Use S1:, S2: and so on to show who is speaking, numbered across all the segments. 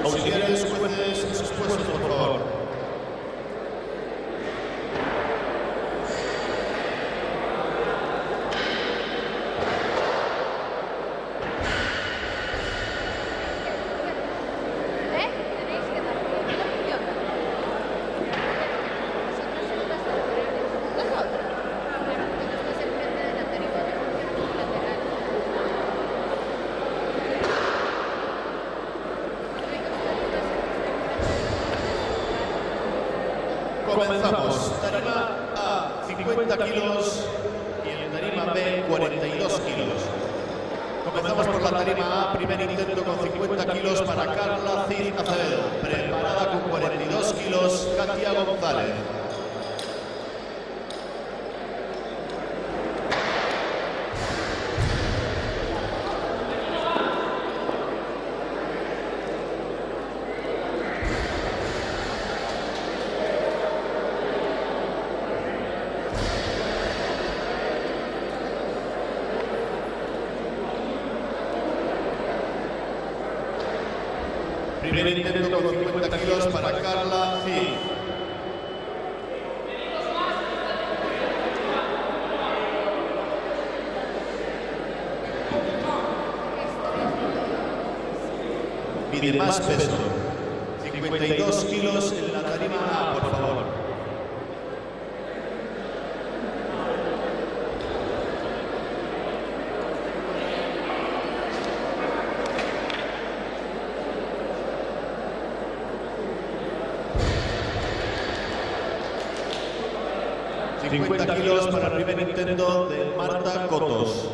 S1: Auxiliares, jueces, en sus puestos, por favor. Comenzamos. Tarima A, 50 kilos y el tarima B, 42 kilos. Comenzamos por la tarima A, primer intento con 50 kilos para Carla Cid Acevedo. Preparada con 42 kilos, Katia González. Primer intento con 50 kilos para Carla Cid. Pide más peso. 52 kilos en la tarima A, por favor. $50 kilos para el primer intento de Marta Cotos.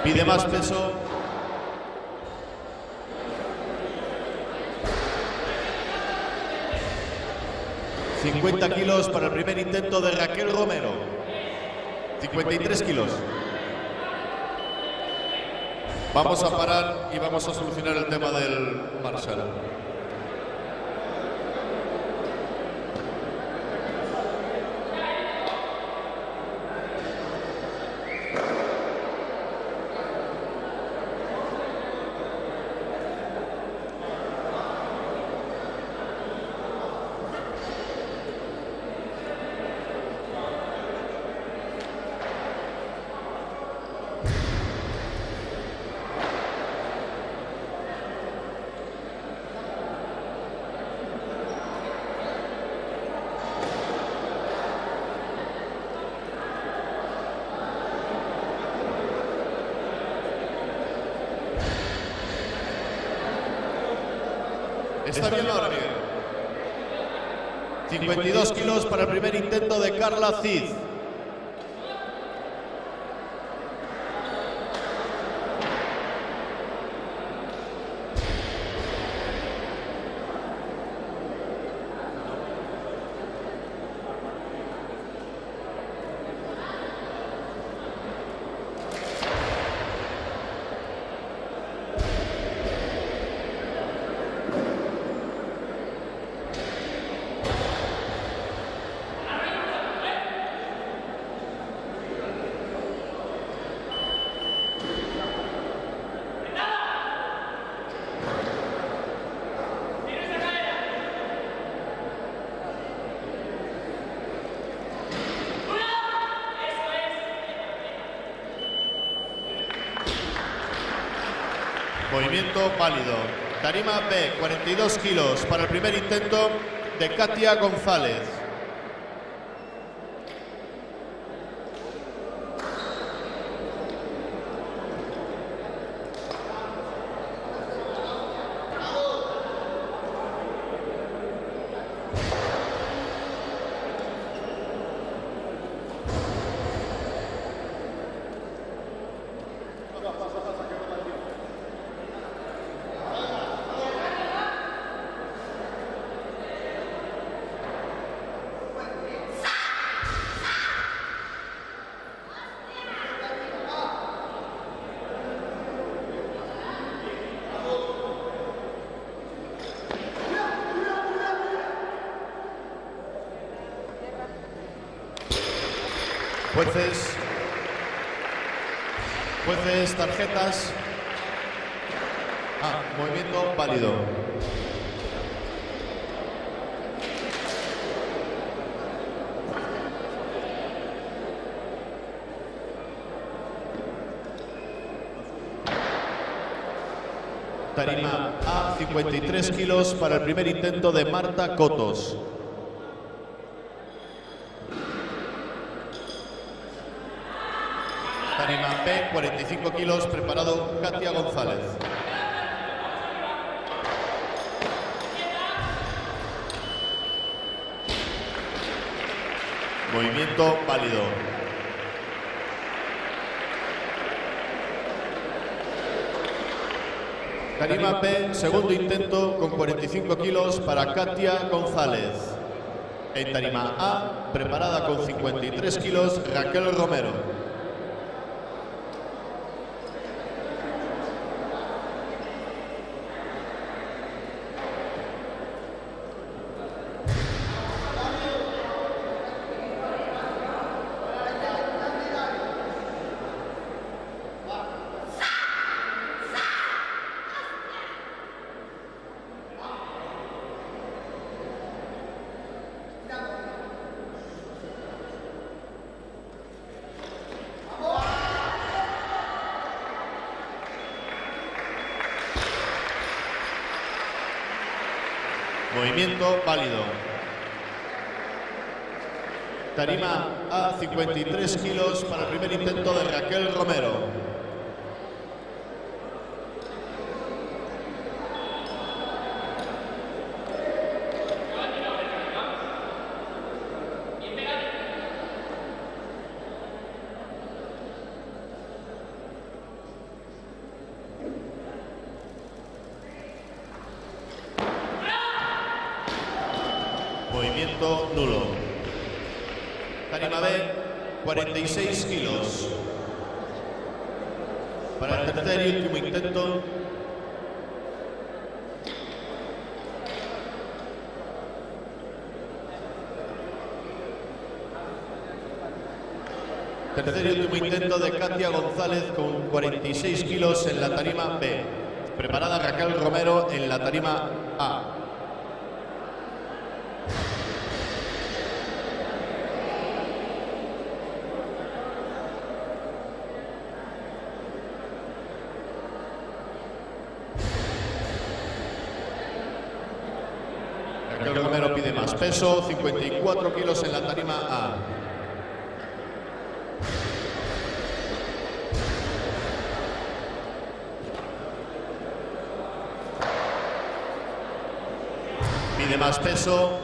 S1: Pide más peso. $50 kilos para el primer intento de Raquel Romero. 53 kilos. Vamos a parar y vamos a solucionar el tema del Marshall. Está bien ahora, Miguel. 52 kilos para el primer intento de Carla Cid. Movimiento válido. Tarima B, 42 kilos para el primer intento de Katia González. Jueces, tarjetas. Movimiento válido. Tarima A, 53 kilos para el primer intento de Marta Cotos. Tarima B, 45 kilos, preparado Katia González. Movimiento válido. Tarima B, segundo intento con 45 kilos para Katia González. En Tarima A, preparada con 53 kilos, Raquel Romero. Movimiento válido. Tarima A, 53 kilos para el primer intento de Raquel Romero. Movimiento nulo. Tarima B, 46 kilos. Para el tercer y último intento. Tercer y último intento de Katia González con 46 kilos en la tarima B. Preparada Raquel Romero en la tarima A. Raquel Romero pide más peso, 54 kilos en la tarima A. Pide más peso,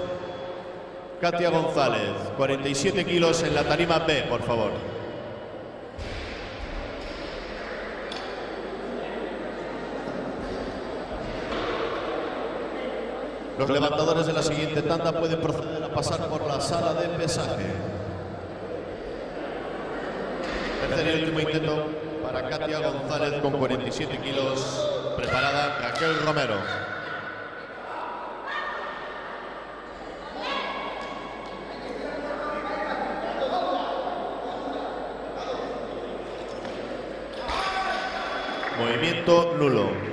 S1: Katia González, 47 kilos en la tarima B, por favor. Los levantadores de la siguiente tanda pueden proceder a pasar por la sala de pesaje. Tercer y último intento para Katia González con 47 kilos. Preparada Raquel Romero. Movimiento nulo.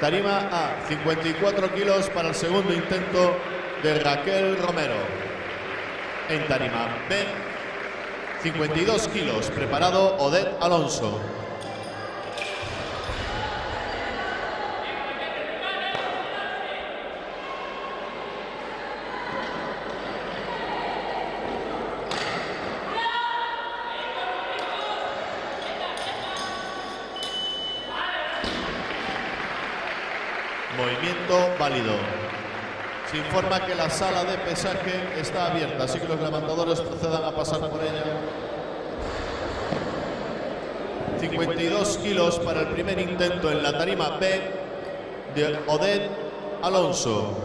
S1: Tarima A, 54 kilos para el segundo intento de Raquel Romero. En tarima B, 52 kilos, preparado Odette Alonso. Movimiento válido. Se informa que la sala de pesaje está abierta, así que los levantadores procedan a pasar por ella. 52 kilos para el primer intento en la tarima B de Odette Alonso.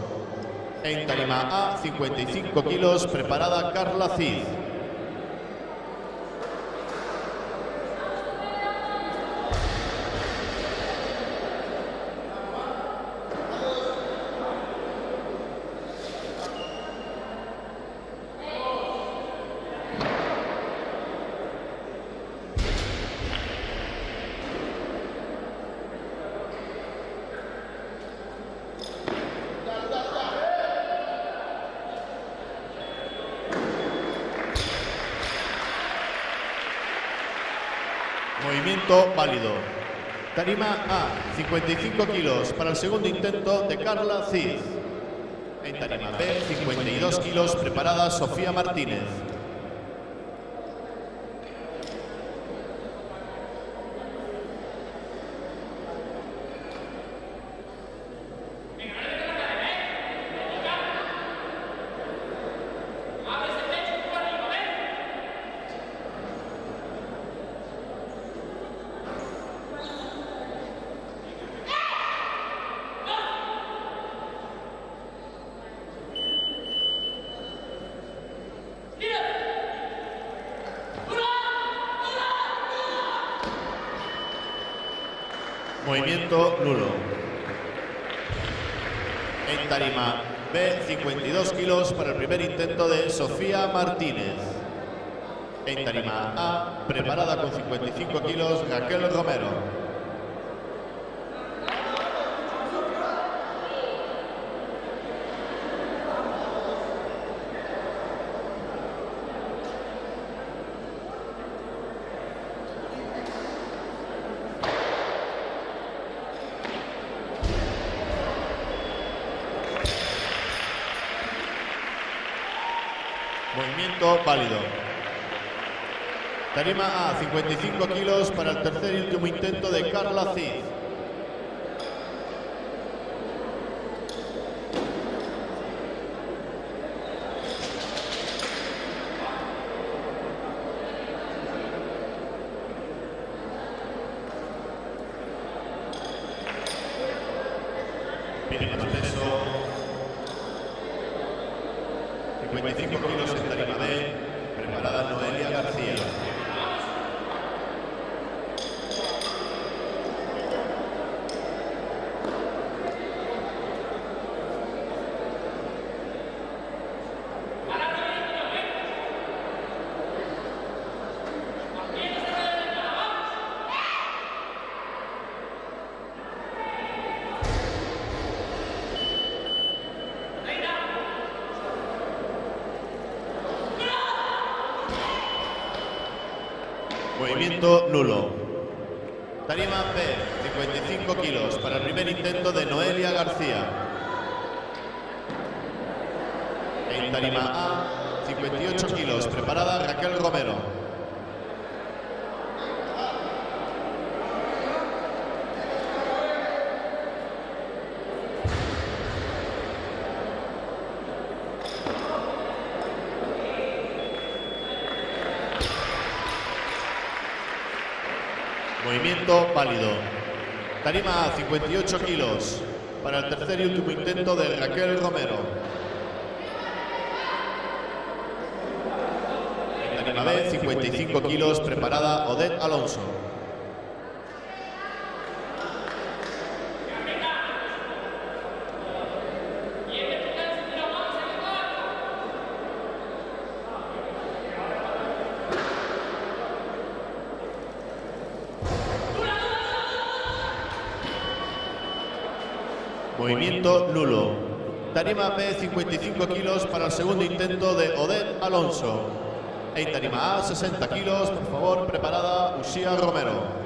S1: En tarima A, 55 kilos, preparada Carla Cid. Movimiento válido. Tarima A, 55 kilos para el segundo intento de Carla Cid. En tarima B, 52 kilos, preparada Sofía Martínez. Movimiento nulo. En tarima B, 52 kilos para el primer intento de Sofía Martínez. En tarima A, preparada con 55 kilos, Raquel Romero. Movimiento válido. Tarima A, 55 kilos para el tercer y último intento de Carla Cid. Pide más peso. 55 kilos en tarima B, preparada Noelia García. Movimiento nulo. Tarima B, 55 kilos para el primer intento de Noelia García. En tarima A, 58 kilos, preparada Raquel Romero. Movimiento válido. Tarima A, 58 kilos para el tercer y último intento de Raquel Romero. En tarima B, 55 kilos, preparada Odette Alonso. Movimiento nulo. Tarima B, 55 kilos para el segundo intento de Odette Alonso. En tarima A, 60 kilos, por favor, preparada Uxía Romero.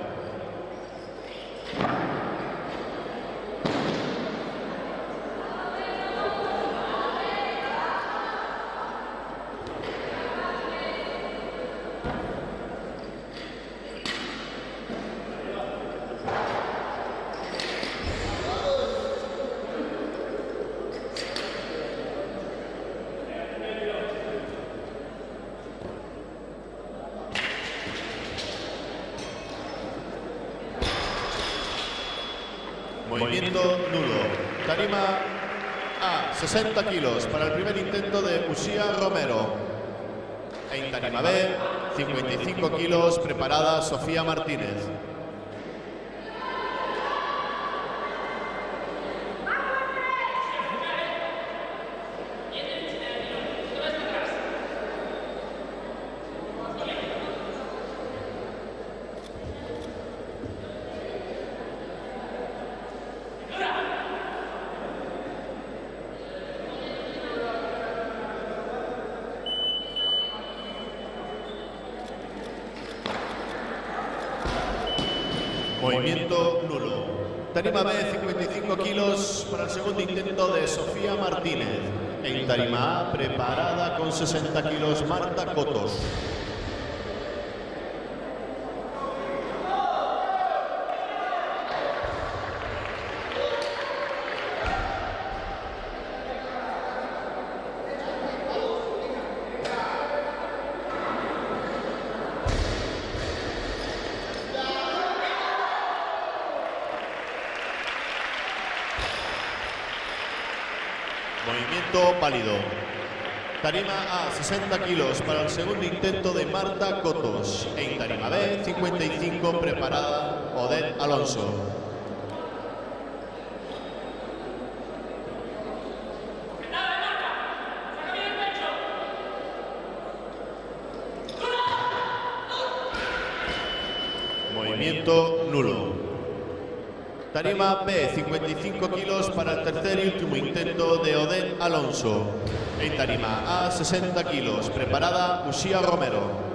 S1: tarima A, 60 kilos para el primer intento de Uxía Romero. En tarima B, 55 kilos, preparada Sofía Martínez. Movimiento nulo. Tarima B, 55 kilos para el segundo intento de Sofía Martínez. En tarima A, preparada con 60 kilos, Marta Cotos. Movimiento válido. Tarima A, 60 kilos para el segundo intento de Marta Cotos. En tarima B, 55, preparada Odette Alonso. Movimiento nulo. Tarima B, 55 kilos para el tercer y último intento de Odette Alonso. En tarima A, 60 kilos, preparada Uxía Romero.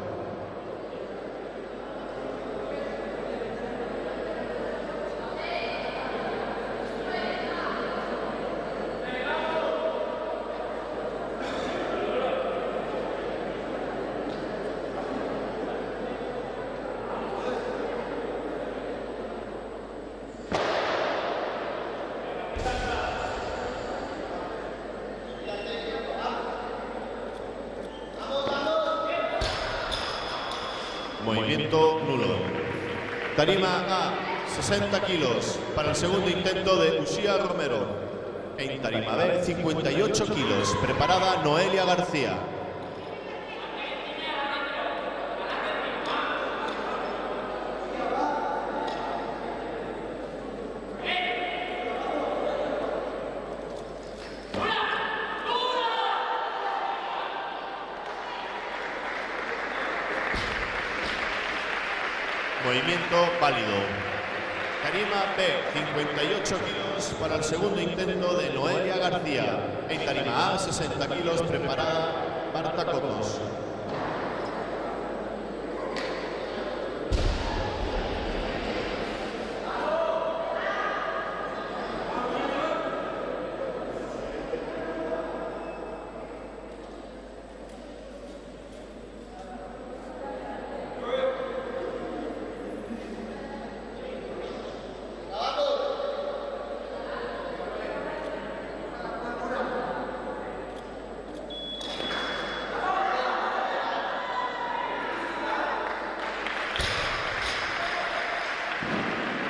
S1: Movimiento nulo. Tarima A, 60 kilos para el segundo intento de Uxía Romero. En tarima B, 58 kilos, preparada Noelia García. Movimiento válido. Tarima B, 58 kilos para el segundo intento de Noelia García. En tarima A, 60 kilos, preparada Marta Cotos.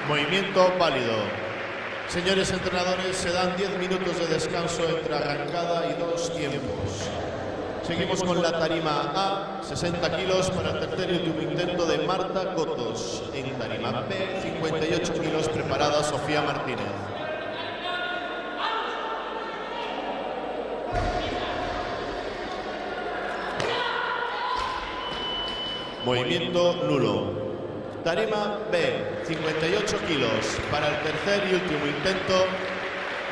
S1: Movimiento válido. Señores entrenadores, se dan 10 minutos de descanso entre arrancada y 2 tiempos. Seguimos con la tarima A, 60 kilos para el tercer y último intento de Marta Cotos. En tarima B, 58 kilos, preparada Sofía Martínez. Movimiento nulo. Tarima B, 58 kilos para el tercer y último intento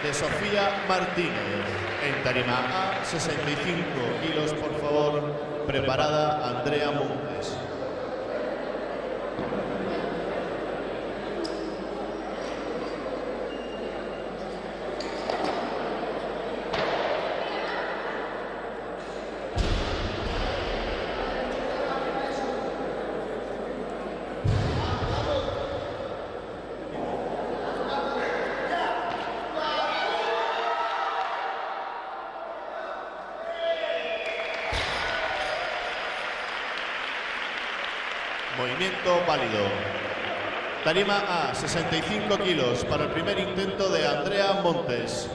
S1: de Sofía Martínez. En tarima A, 65 kilos, por favor, preparada Andrea Montes. Movimiento válido. Tarima A, 65 kilos para el primer intento de Andrea Montes.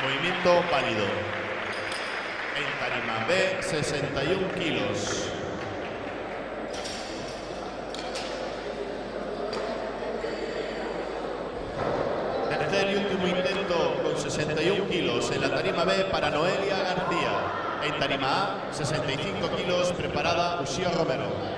S1: Movimiento válido. En tarima B, 61 kilos. Tercer y último intento con 61 kilos en la tarima B para Noelia García. En tarima A, 65 kilos, preparada Uxía Romero.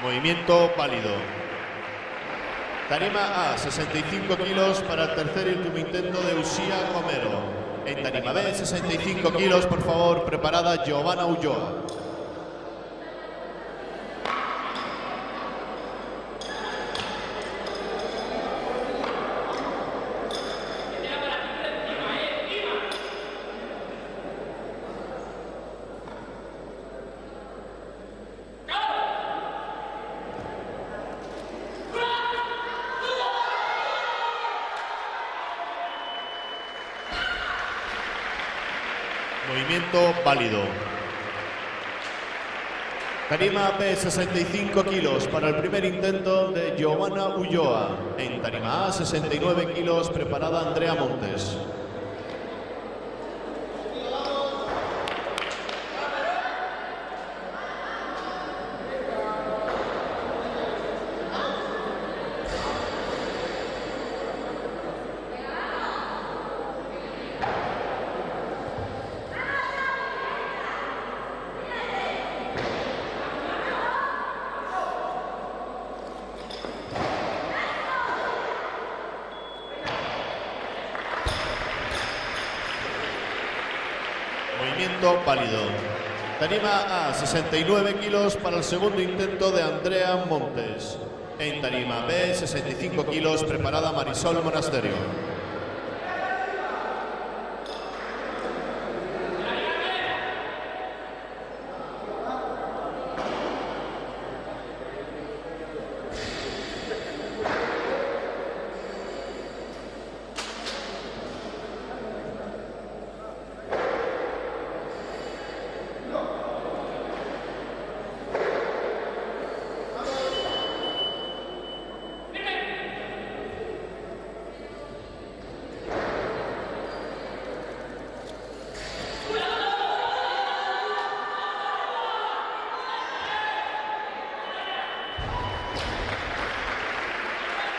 S1: Movimiento válido. Tarima A, 65 kilos para el tercer y último intento de Uxía Romero. En tarima B, 65 kilos, por favor, preparada Giovanna Ulloa. Movimiento válido. Tarima B, 65 kilos para el primer intento de Giovanna Ulloa. En tarima A, 69 kilos, preparada Andrea Montes. Movimiento válido. Tarima A, 69 kilos para el segundo intento de Andrea Montes. En tarima B, 65 kilos, preparada Marisol Monasterio.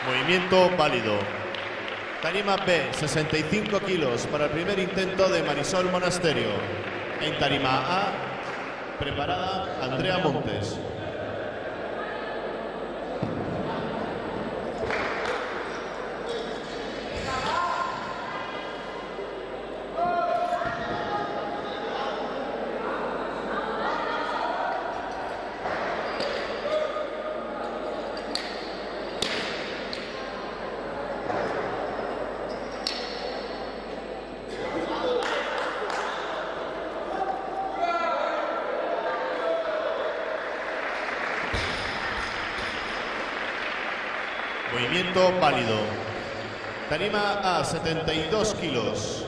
S1: Movimiento válido. Tarima B, 65 kilos para el primer intento de Marisol Monasterio. En tarima A, preparada Andrea Montes. Movimiento válido. Tarima A, 72 kilos.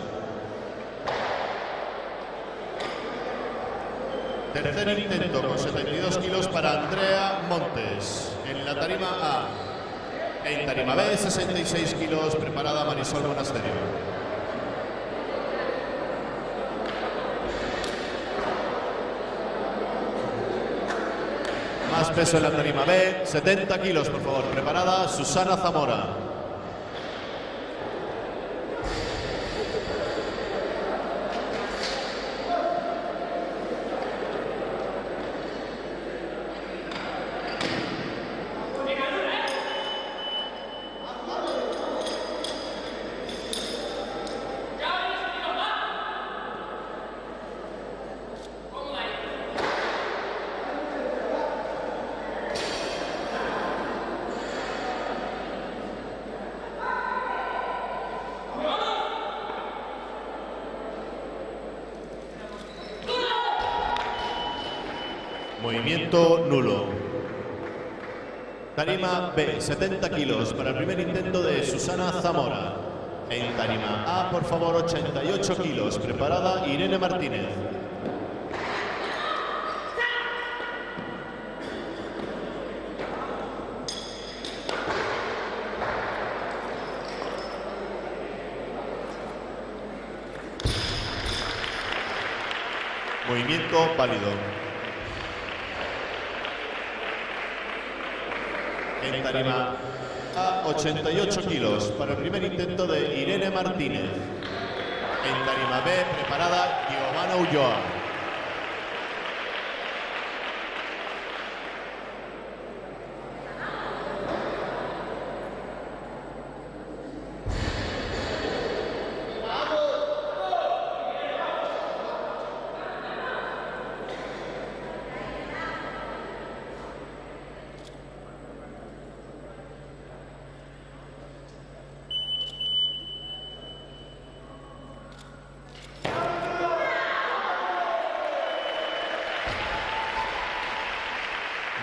S1: Tercer intento con 72 kilos para Andrea Montes. En la tarima A. En tarima B, 66 kilos, preparada Marisol Monasterio. Más peso en la tarima B, 70 kilos, por favor. Preparada Susana Zamora. Movimiento nulo. Tarima B, 70 kilos para el primer intento de Susana Zamora. En tarima A, por favor, 88 kilos. Preparada Irene Martínez. Movimiento válido. En tarima A, 88 kilos para el primer intento de Irene Martínez. En tarima B, preparada Giovanna Ulloa.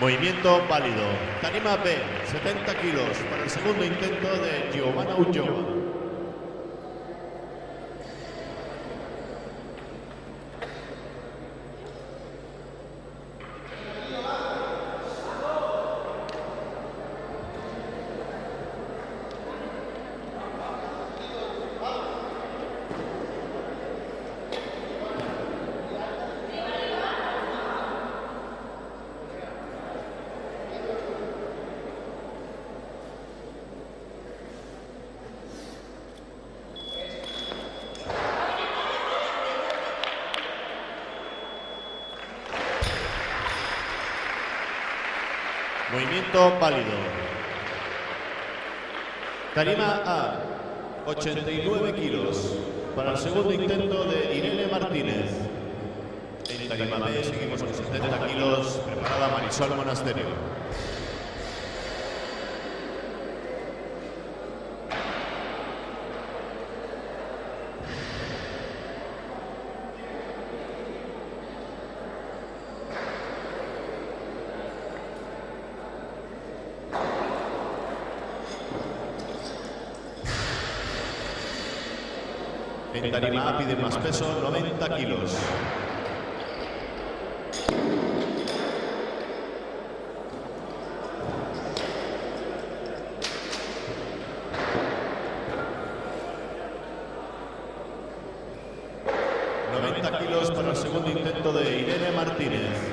S1: Movimiento válido. Tarima B, 70 kilos para el segundo intento de Giovanna Ulloa. Movimiento válido. Tarima A, 89 kilos para el segundo intento de Irene Martínez. En tarima B seguimos con 70 kilos, preparada Marisol Monasterio. En tarima A pide más peso, 90 kilos. Kilos para el segundo intento de Irene Martínez.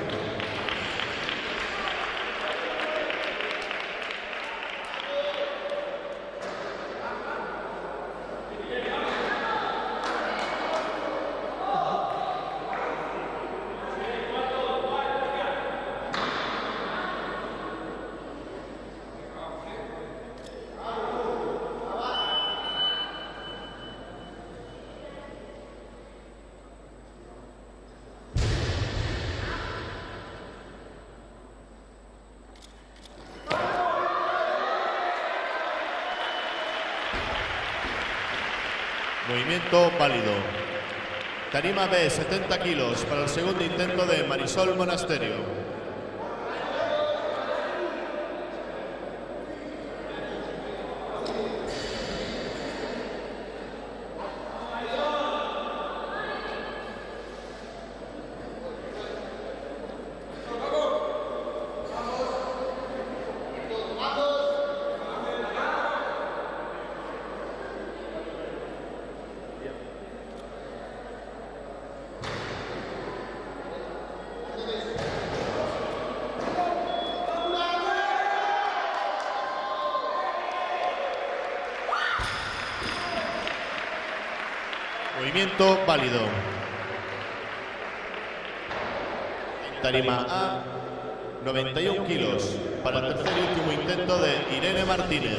S1: Movimiento válido. Tarima B, 70 kilos para el segundo intento de Marisol Monasterio. Movimiento válido. En tarima A, 91 kilos para el tercer y último intento de Irene Martínez.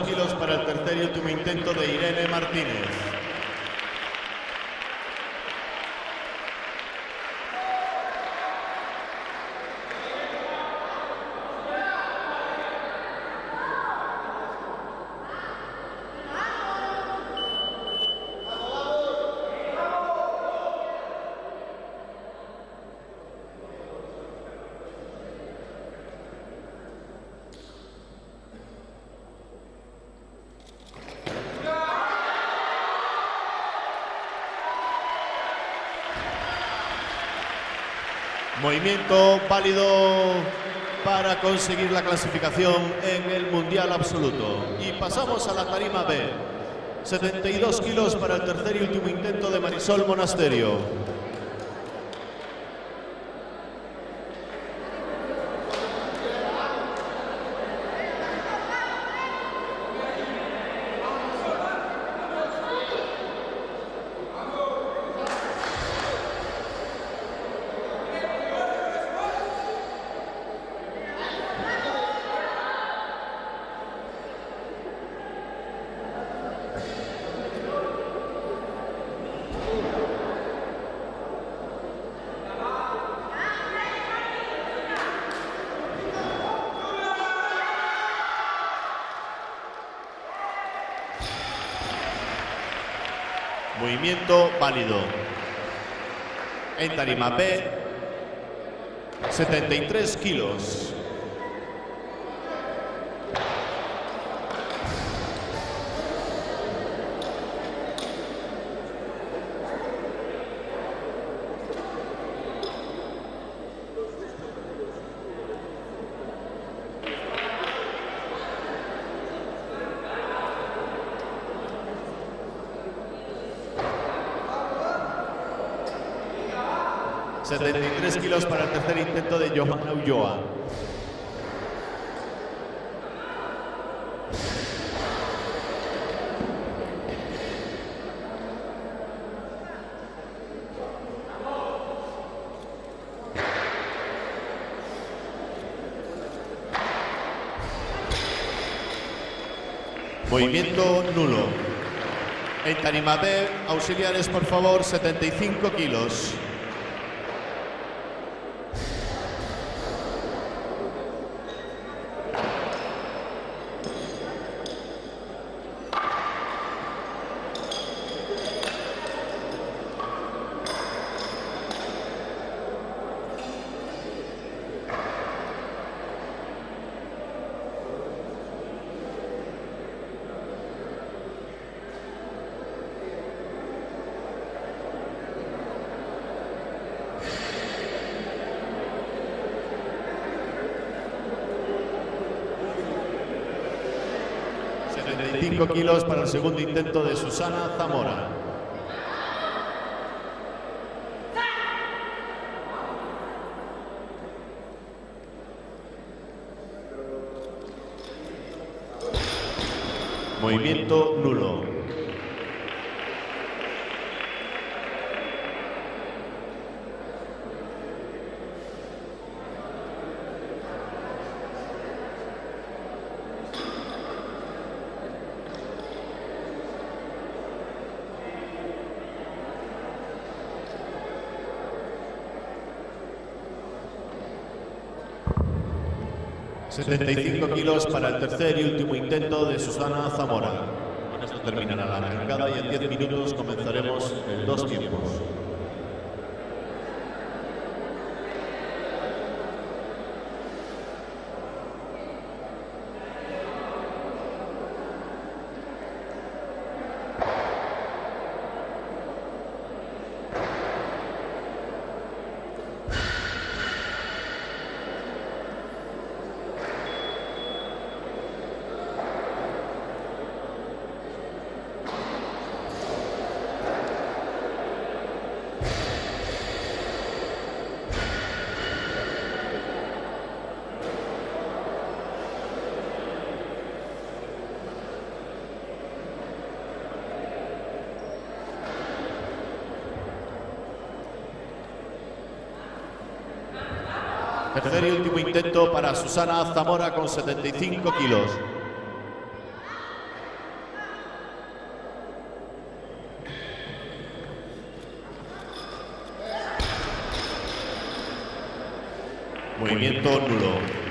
S1: Kilos para el tercer y último intento de Irene Martínez. Movimiento válido para conseguir la clasificación en el Mundial Absoluto. Y pasamos a la tarima B. 72 kilos para el tercer y último intento de Marisol Monasterio. Movimiento válido. En tarima B, 73 kilos. ...73 kilos para el tercer intento de Johanna Ulloa. Movimiento nulo. En tarima B, auxiliares, por favor, 75 kilos. Kilos para el segundo intento de Susana Zamora. Movimiento nulo. ...75 kilos para el tercer y último intento de Susana Zamora. terminará la arrancada y en 10 minutos comenzaremos en 2 tiempos. Tercer y último intento para Susana Zamora con 75 kilos. Movimiento nulo.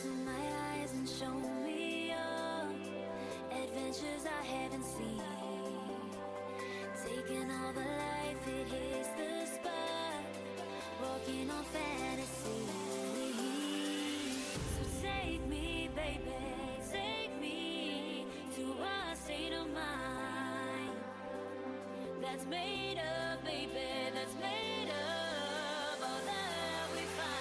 S2: to my eyes and show me your adventures I haven't seen. Taking all the life, it hits the spot. Walking on fantasy. So take me, baby, take me to a state of mind that's made up, baby, that's made up all that we find.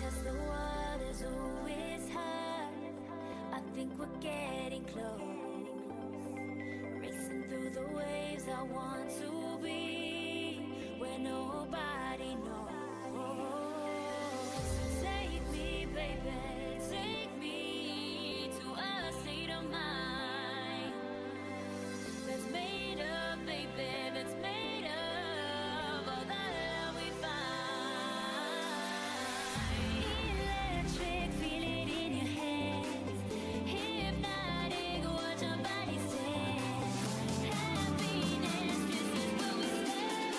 S2: Test the waters, oh, it's hard. I think we're getting close. Racing through the waves, I want to be where nobody knows. So take me, baby, take me to a state of mind that's made up, baby, that's made up all that we find. Electric, feel it in your hands. Hypnotic, watch our bodies dance. Happiness, this is where we stand.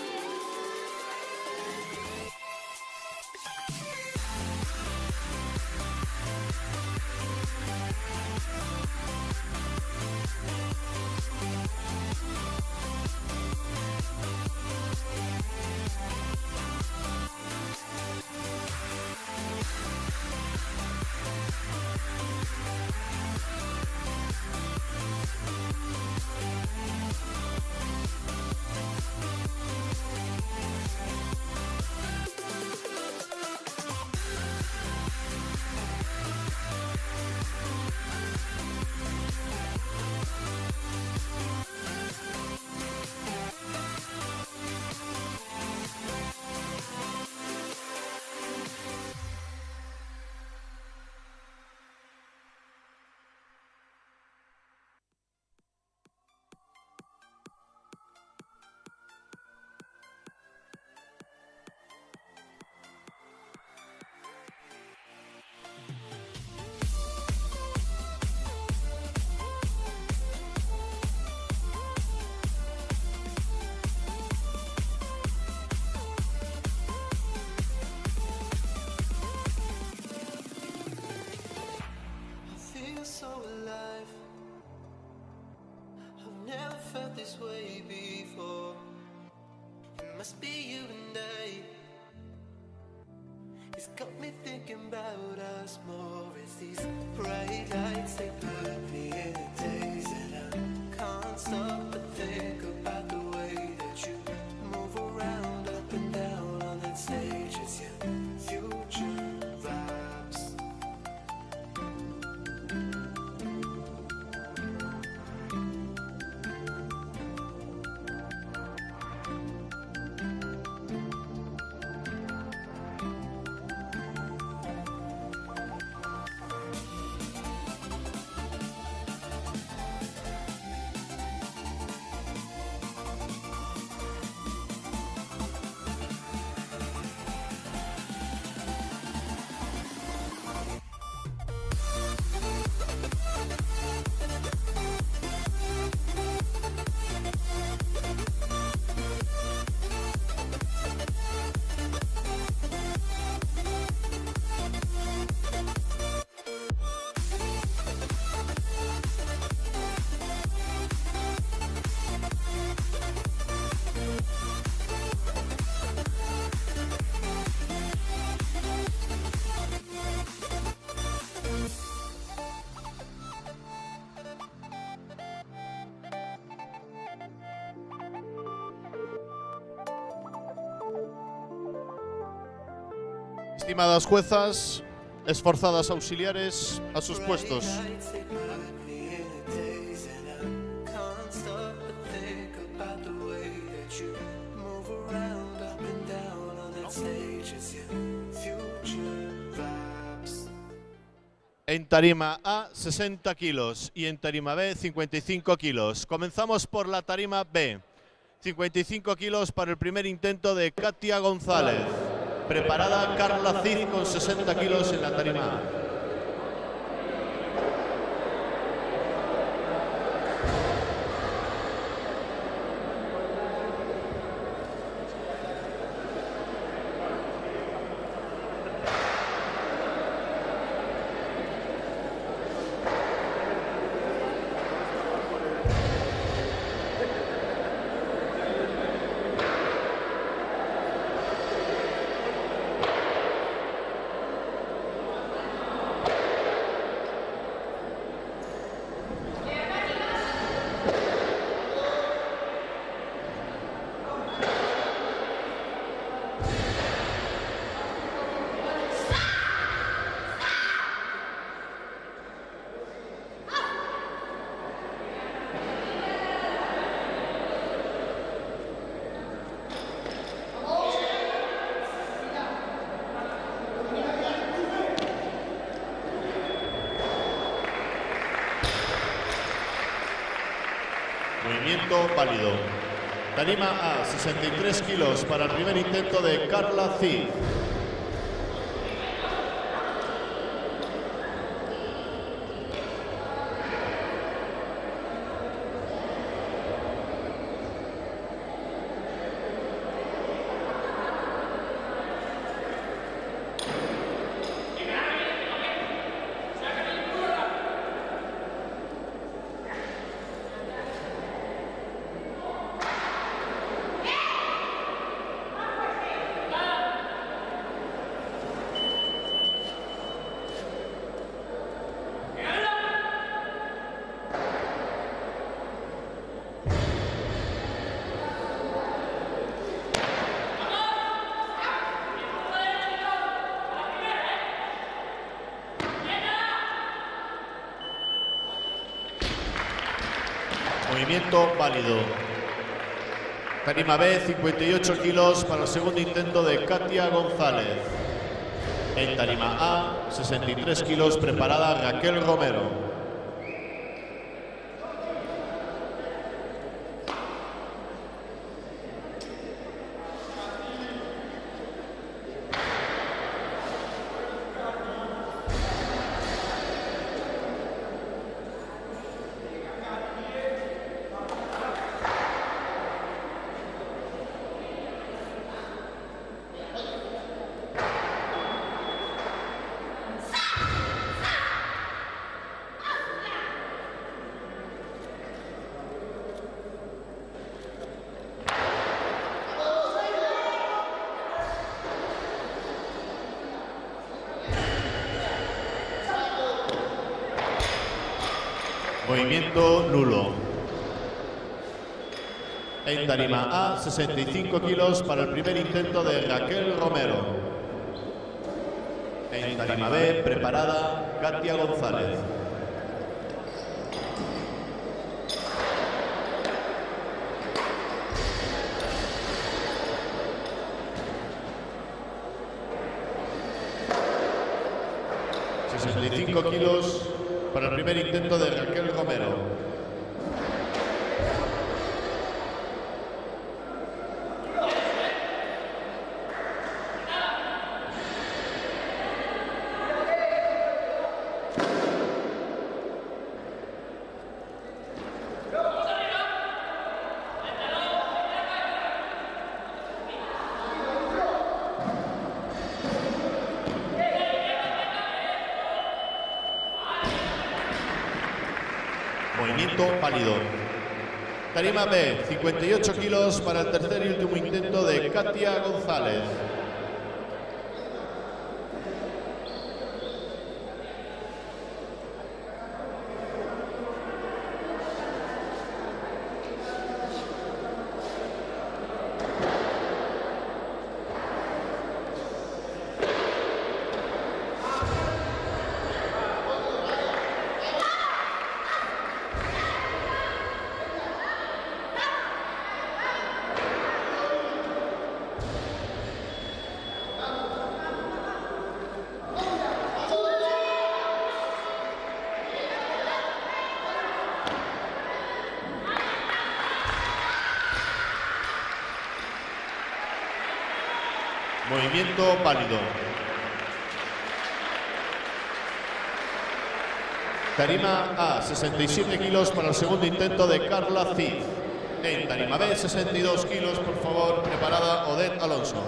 S3: I feel so alive. I've never felt this way before. It must be you and I. It's got me thinking about us more. It's these bright lights, they put me in a daze, and I can't stop but think about the way that you move around up and down on that stage. It's your future vibes.
S1: Estimadas juezas, esforzadas auxiliares, a sus puestos.
S3: Lights, they put me in a daze, and I can't stop but think about the way that you move around up and down on that stage as your future vibes.
S1: En tarima A, 60 kilos y en tarima B, 55 kilos. Comenzamos por la tarima B. 55 kilos para el primer intento de Katia González. Preparada Carla Cid con 60 kilos en la tarima A. Movimiento válido. Tarima A, 63 kilos para el primer intento de Carla Cid. Movimiento válido. Tarima B, 58 kilos para el segundo intento de Katia González. En tarima A, 63 kilos, preparada Raquel Romero. Movimiento nulo. En tarima A, 65 kilos para el primer intento de Raquel Romero. En tarima B, preparada Katia González. ...65 kilos para el primer intento de Raquel Romero. Movimiento válido. Tarima B, 58 kilos para el tercer y último intento de Katia González. Movimiento válido. Tarima A, 67 kilos para el segundo intento de Carla Cid. En tarima B, 62 kilos, por favor, preparada Odette Alonso.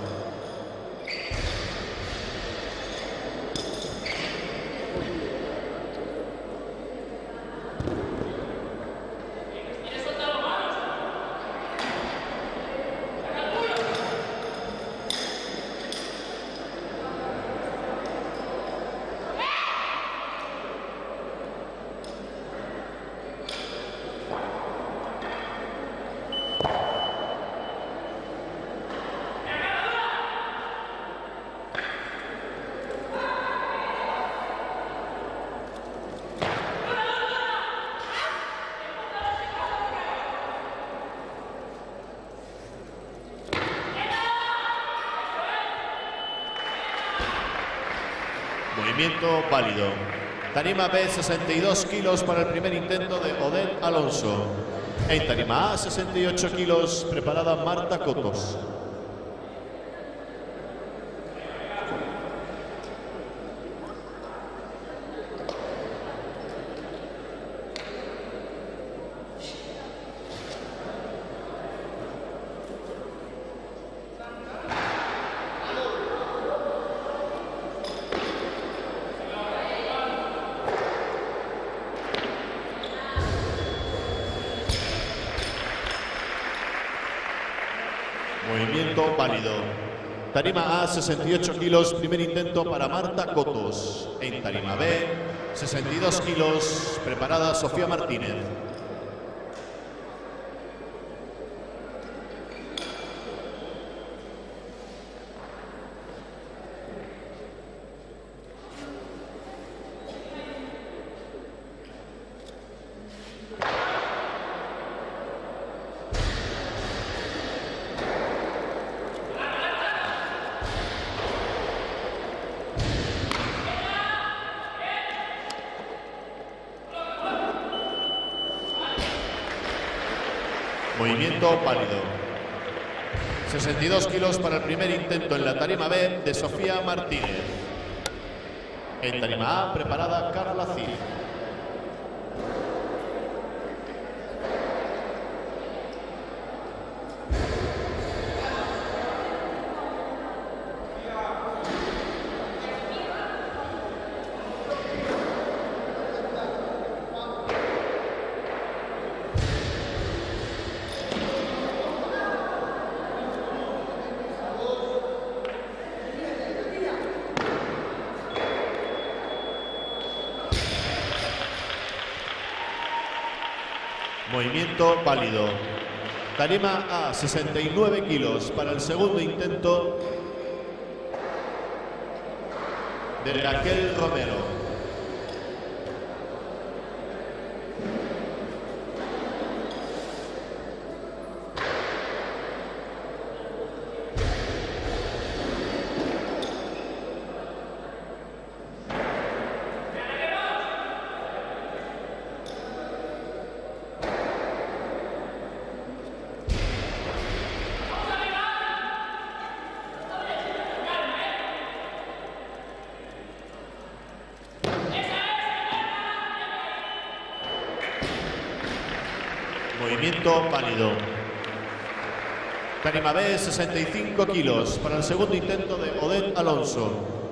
S1: Movimiento válido. Tarima B, 62 kilos para el primer intento de Odette Alonso. En tarima A, 68 kilos, preparada Marta Cotos. Movimiento válido. Tarima A, 68 kilos, primer intento para Marta Cotos. En tarima B, 62 kilos, preparada Sofía Martínez. Movimiento válido. 62 kilos para el primer intento en la tarima B de Sofía Martínez. En tarima A, preparada Carla Cid. Movimiento válido. Tarima A, 69 kilos para el segundo intento de Raquel Romero. Movimiento válido. Tarima B, 65 kilos para el segundo intento de Odette Alonso.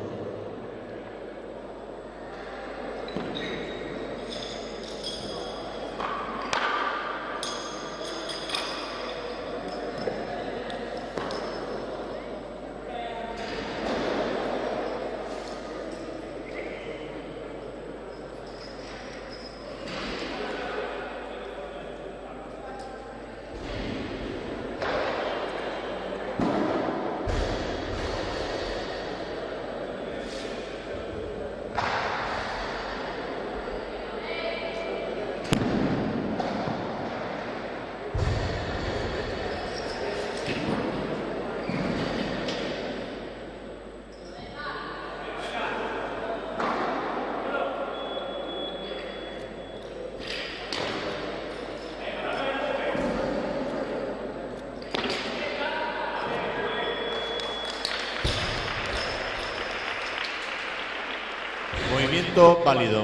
S1: Movimiento válido.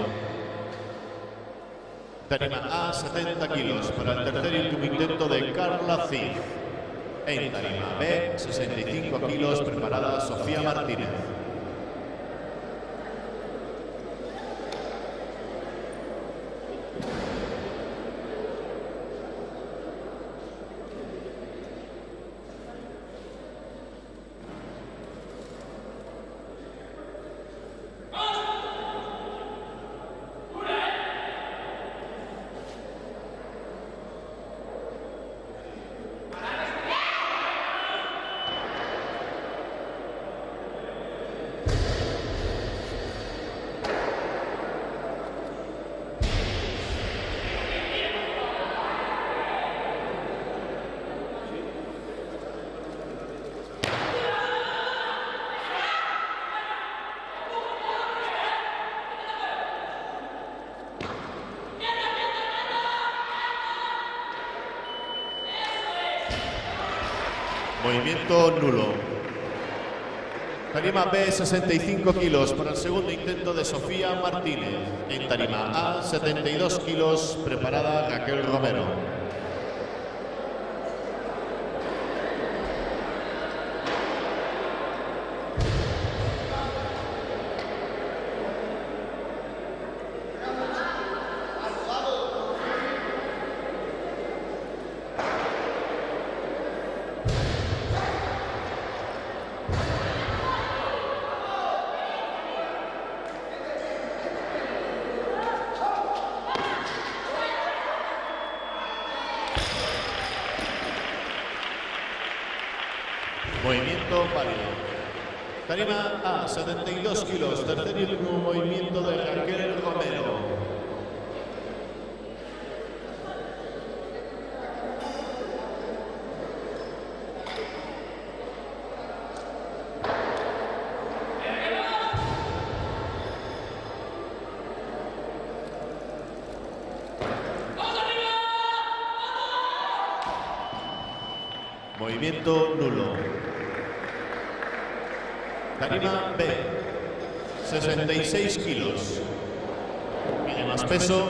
S1: Tarima A, 70 kilos para el tercer y último intento de Carla Cid. En tarima B, 65 kilos, preparada Sofía Martínez. Movimiento nulo. Tarima B, 65 kilos para el segundo intento de Sofía Martínez. En tarima A, 72 kilos, preparada Raquel Romero. Movimiento válido. Tarima A, 72 kilos, tercer y último movimiento de Raquel Romero. Movimiento nulo. Tarima B, 66 kilos. Pide más peso.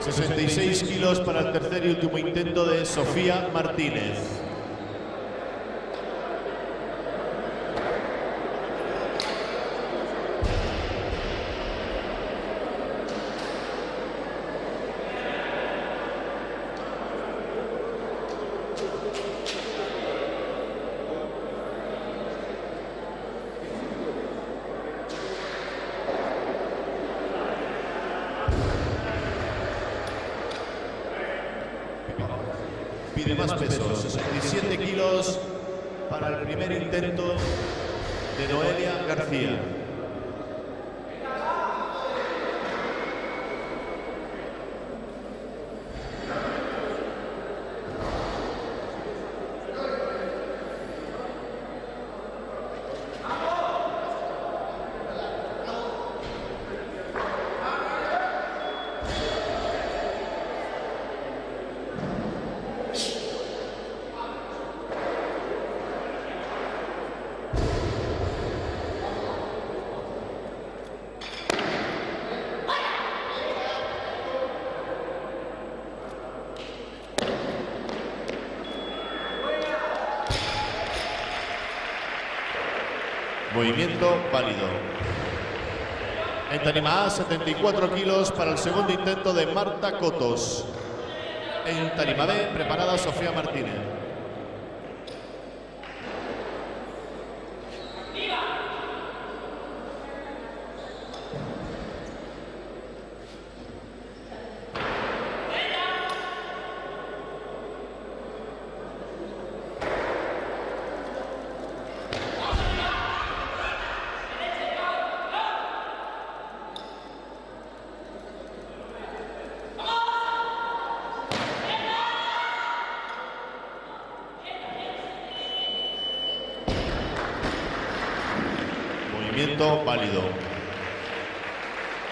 S1: 66 kilos para el tercer y último intento de Sofía Martínez. Pide más peso, 67 kilos para el primer intento de Noelia García. Movimiento válido. En tarima A, 74 kilos para el segundo intento de Marta Cotos. En tarima B, preparada Sofía Martínez. Movimiento válido.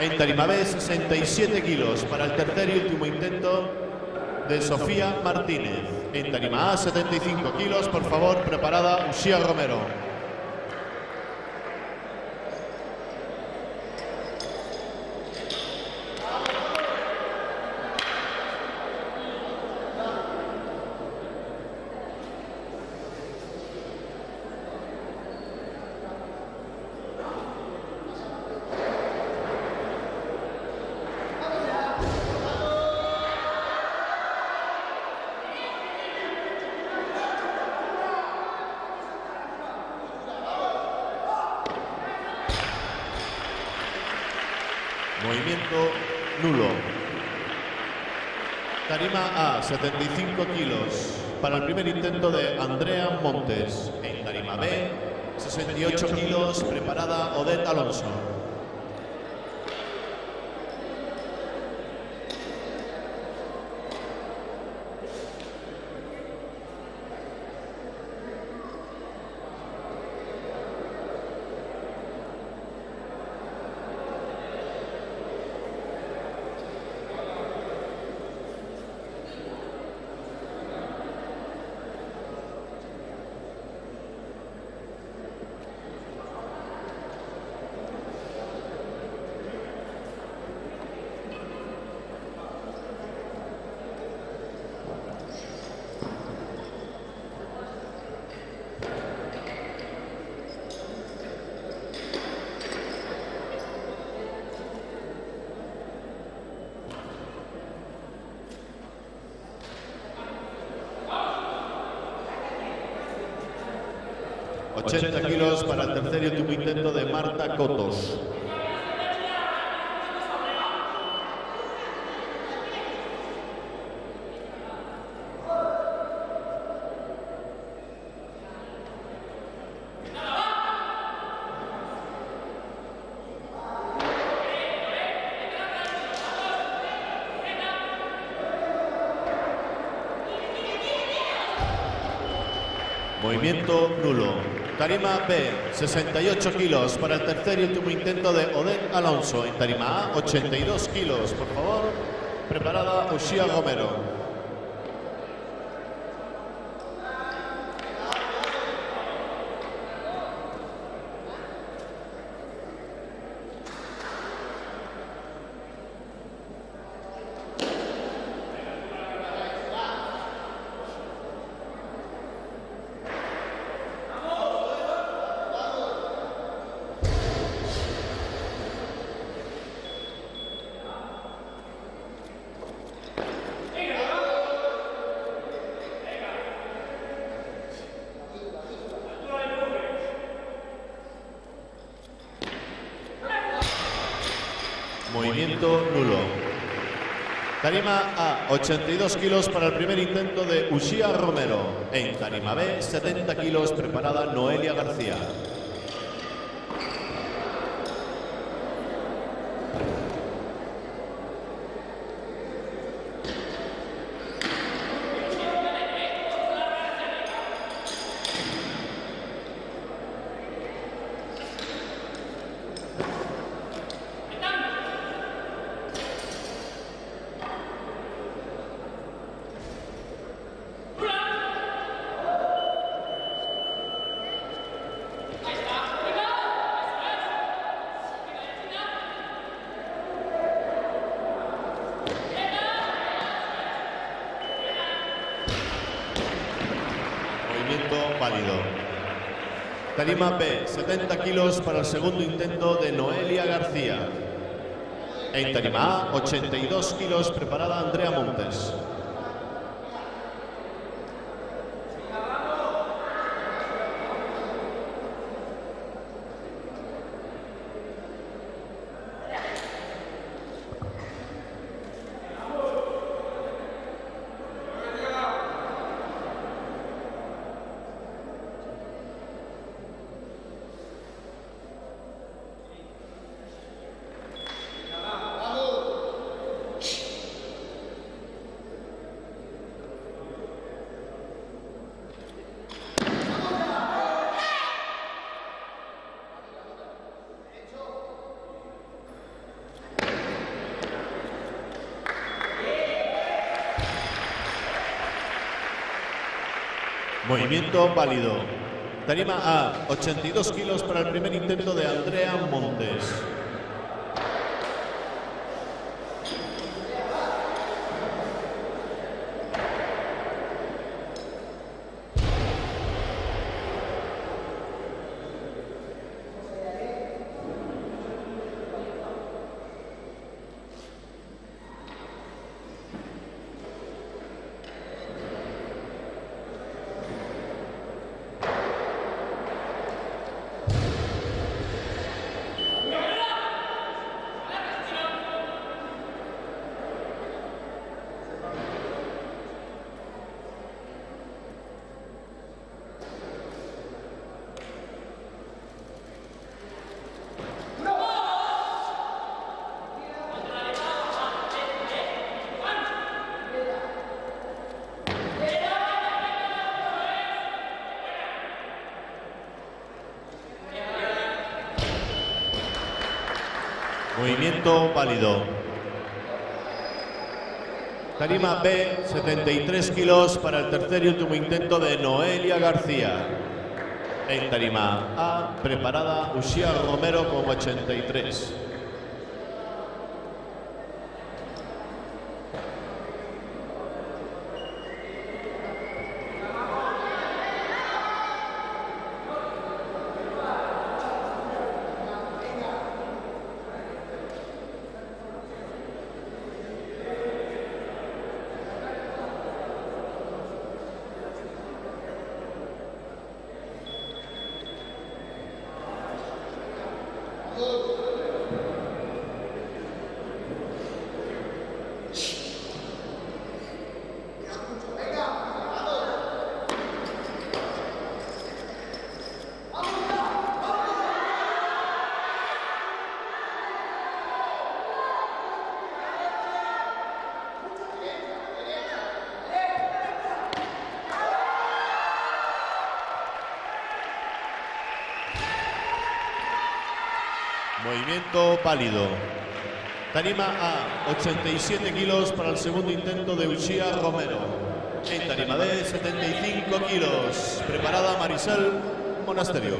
S1: En tarima B, 67 kilos para el tercer y último intento de Sofía Martínez. En tarima A, 75 kilos, por favor, preparada Uxía Romero. Movimiento nulo. Tarima A, 75 kilos. Para el primer intento de Andrea Montes. En tarima B, 68 kilos. Preparada Odette Alonso. ...80 kilos para el tercer y último intento de Marta Cotos. Movimiento nulo. Tarima B, 68 kilos para el tercer y último intento de Odette Alonso. En tarima A, 82 kilos. Por favor, preparada Uxía Romero. Movimiento nulo. Tarima A, 82 kilos para el primer intento de Uxía Romero. En tarima B, 70 kilos, preparada Noelia García. Válido. Tarima B, 70 kilos para el segundo intento de Noelia García. En tarima A, 82 kilos, preparada Andrea Montes. Movimiento válido. Tarima A, 82 kilos para el primer intento de Andrea Montes. Movimiento válido. Tarima B, 73 kilos para el tercer y último intento de Noelia García. En tarima A, preparada Uxía Romero con 83. Movimiento válido. Tarima A, 87 kilos para el segundo intento de Uxía Romero. En tarima B, 75 kilos. Preparada Marisol Monasterio.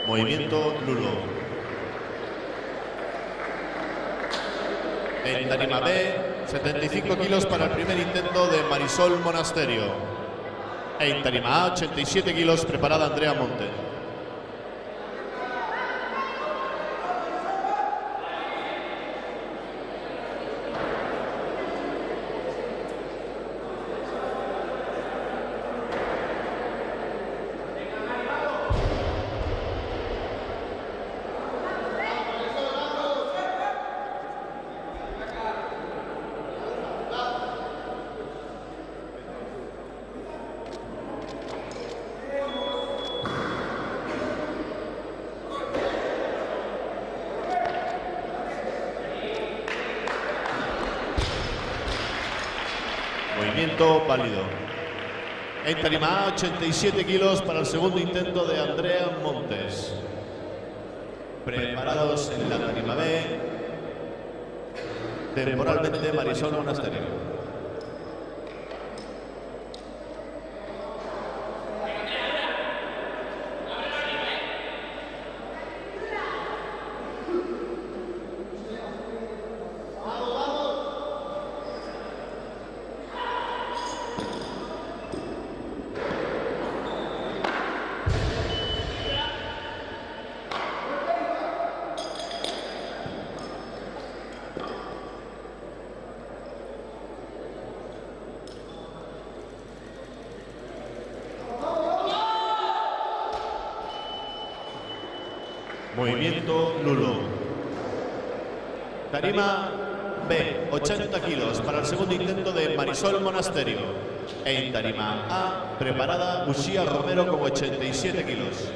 S1: Movimiento Lulo. En tarima B, 75 kilos para el primer intento de Marisol Monasterio. En tarima A, 87 kilos, preparada Andrea Monte. Movimiento válido. En tarima A, 87 kilos para el segundo intento de Andrea Montes. Preparados en la tarima B, temporalmente Marisol Monasterio. Movimiento Lulo. Tarima B, 80 kilos para el segundo intento de Marisol Monasterio. En tarima A, preparada Uxía Romero con 87 kilos.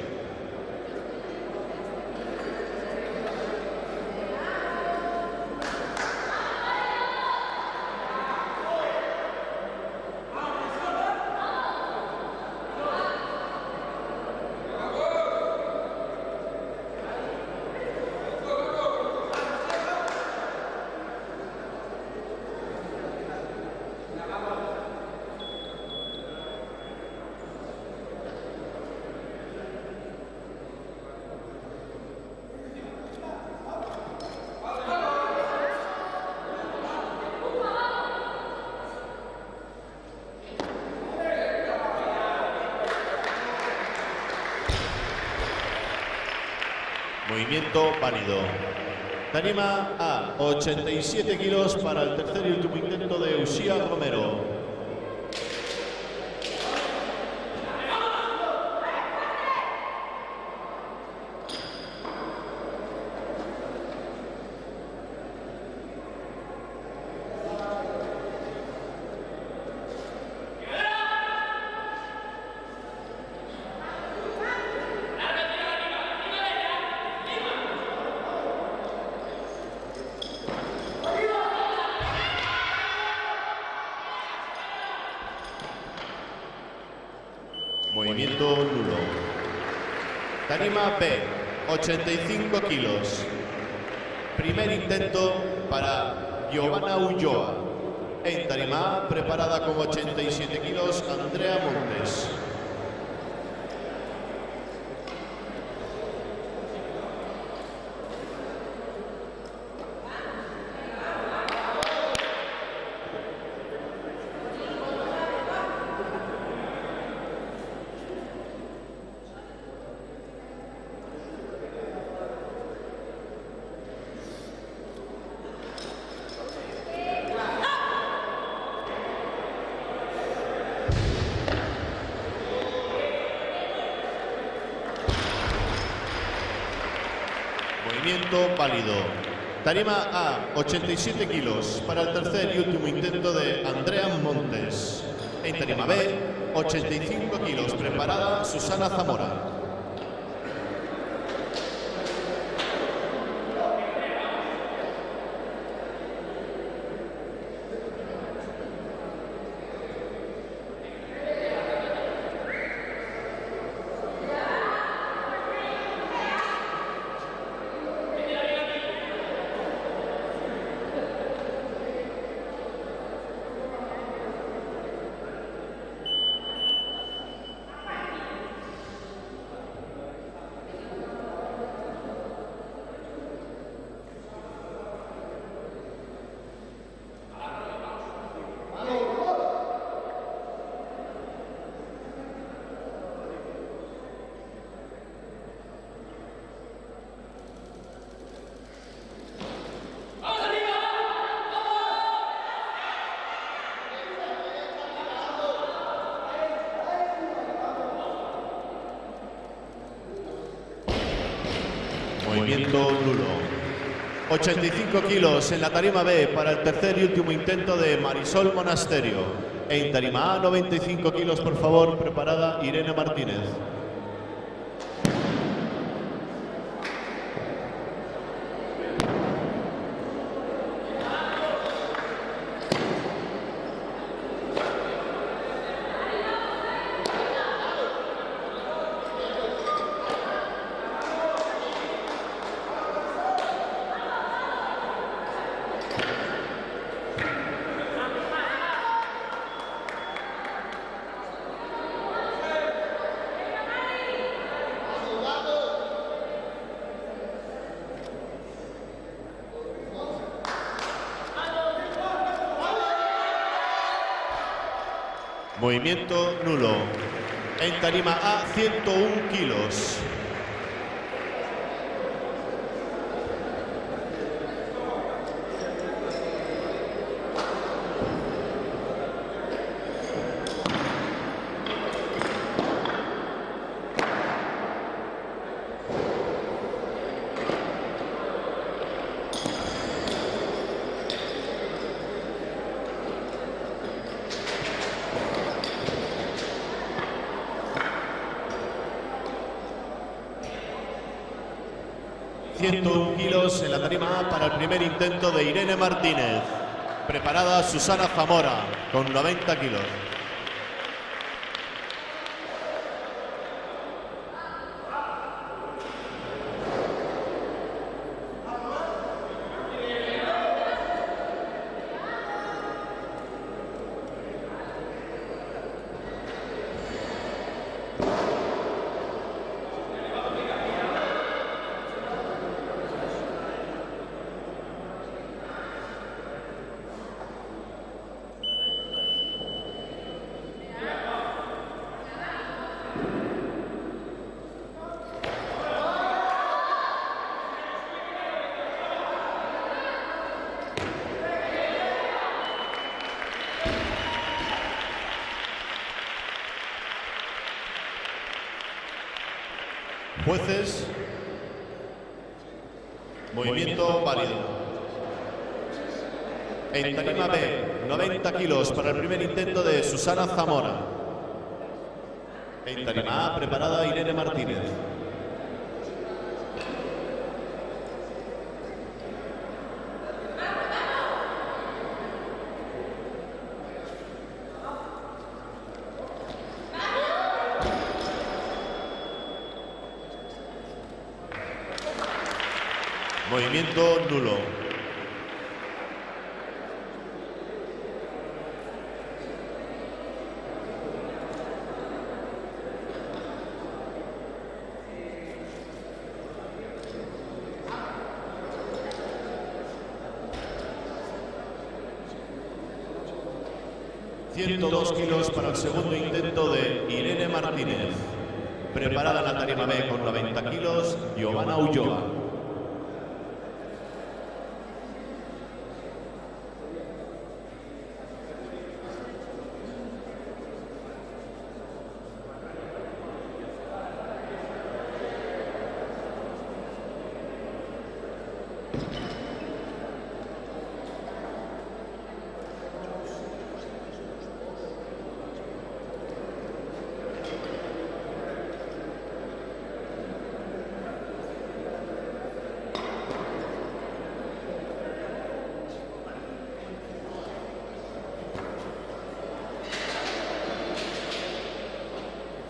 S1: Movimiento válido. Tarima A, 87 kilos para el tercer y último intento de Uxía Romero. Movimiento nulo. Tarima B, 85 kilos. Primer intento para Giovanna Ulloa. En tarima A, preparada con 87 kilos, Andrea Montes. Movimiento válido. Tarima A, 87 kilos, para el tercer y último intento de Andrea Montes. En tarima B, 85 kilos, preparada Susana Zamora. Movimiento nulo. 85 kilos en la tarima B para el tercer y último intento de Marisol Monasterio. En tarima A, 95 kilos, por favor, preparada Irene Martínez. Movimiento nulo. En tarima A, 101 kilos. Kilos en la tarima A para el primer intento de Irene Martínez. Preparada Susana Zamora con 90 kilos. Jueces, movimiento válido. En tarima B, 90 kilos para el primer intento de Susana Zamora. En tarima A, preparada Irene Martínez. Movimiento nulo. ...102 kilos para el segundo intento de Irene Martínez. Preparada en la tarima B con 90 kilos, Giovanna Ulloa.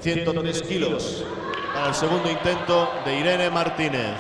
S1: ...103 kilos para el segundo intento de Irene Martínez.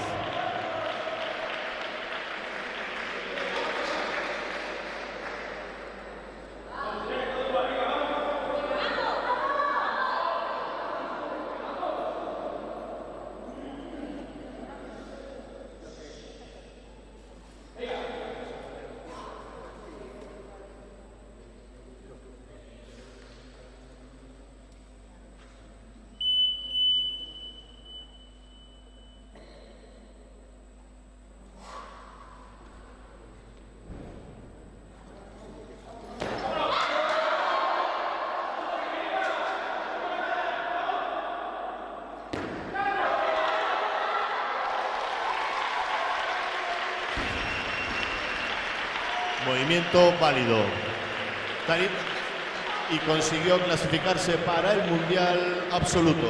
S1: Movimiento válido. Y consiguió clasificarse para el Mundial Absoluto.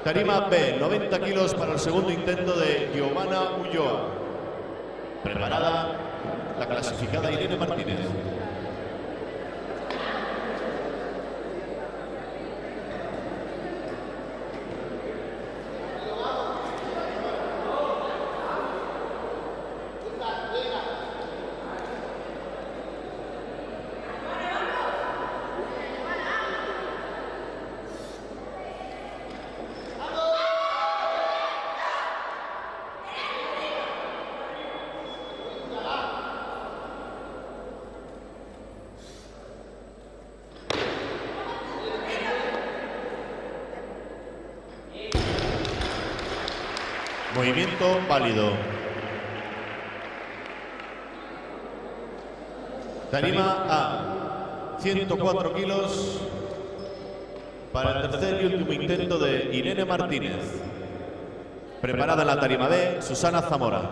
S1: Tarima B, 90 kilos para el segundo intento de Giovanna Ulloa. Preparada la clasificada Irene Martínez. Movimiento válido. Tarima A, 104 kilos para el tercer y último intento de Irene Martínez. Preparada en la tarima B, Susana Zamora.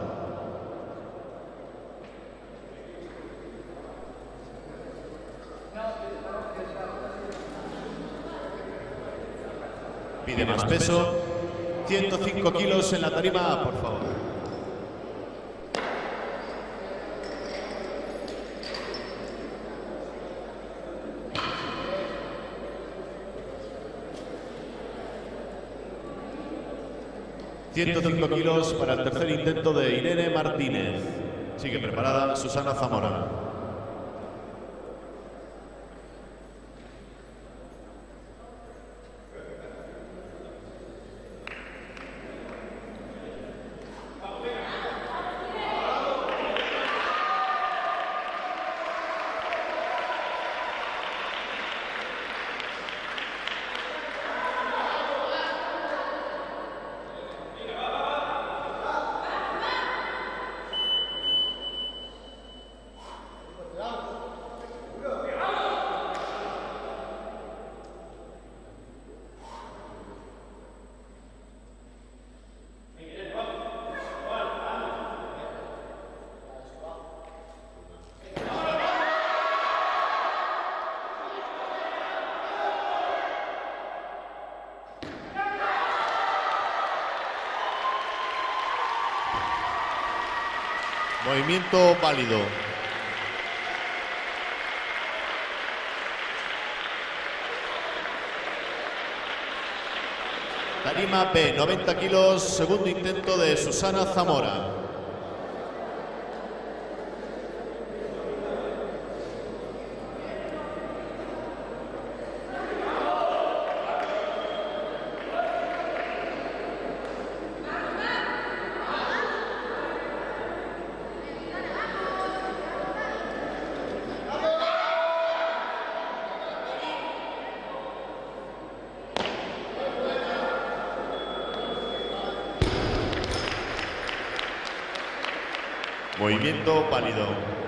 S1: Pide más peso. 105 kilos en la tarima A, por favor. ...105 kilos para el tercer intento de Irene Martínez. Sigue preparada Susana Zamora. Movimiento válido. Tarima B, 90 kilos, segundo intento de Susana Zamora. Movimiento válido.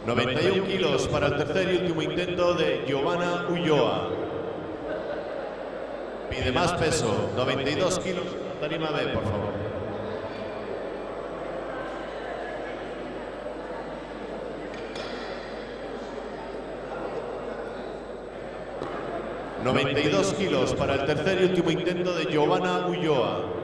S1: ...91 kilos para el tercer y último intento de Giovanna Ulloa. Pide más peso, 92 kilos, tarima B, por favor. ...92 kilos para el tercer y último intento de Giovanna Ulloa.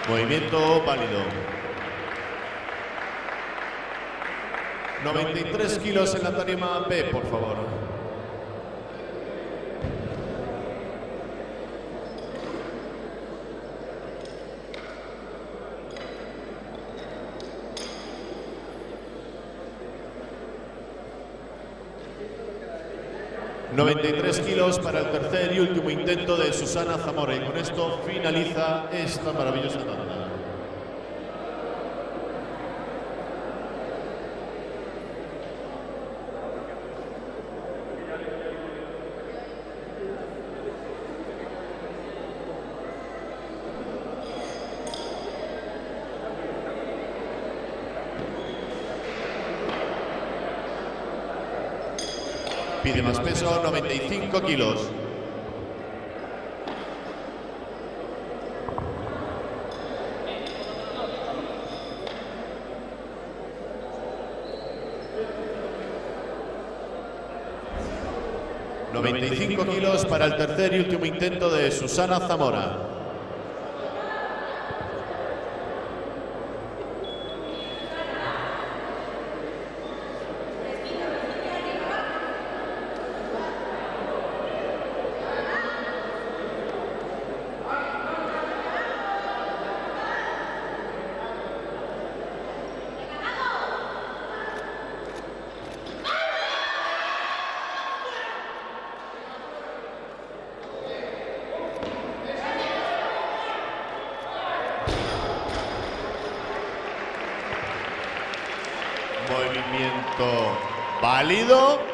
S1: Movimiento válido. 93 kilos en la tarima B, por favor. ...93 kilos para el tercer y último intento de Susana Zamora. Y con esto finaliza esta maravillosa tanda. Pide más peso, 95 kilos. ...95 kilos para el tercer y último intento de Susana Zamora. Movimiento válido.